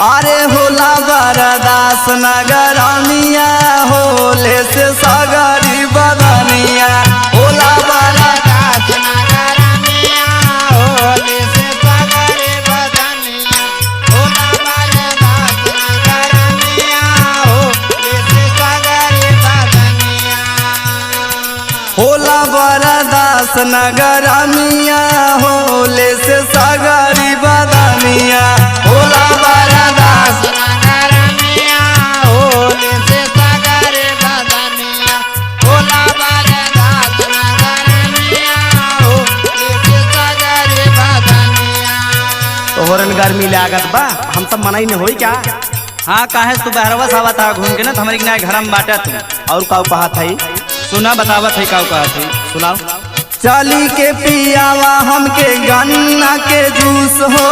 अरे होला बरदास नगरमिया होले से सगरी बदनिया होला बरदास नगरमिया होले से सगरी बदनिया होला बरदास नगरमिया होले से सगरी बदनिया होला बरदास नगरमिया होले से सगरी बदनिया होला बरदास नगरमिया होले से सगरी बदनिया होला बरदास नगरमिया होले से सगरी बदनिया। तोहरन गर्मी लागत बा हम सब मनाई न होई क्या? हाँ काहे तू बहरवा सावा था घूम के ना हमारे ना घर में बाटा तू और का कहा था सुना बतावत है का कहा थी सुनाओ। चली के पियावा हमके गन्ना के जूस हो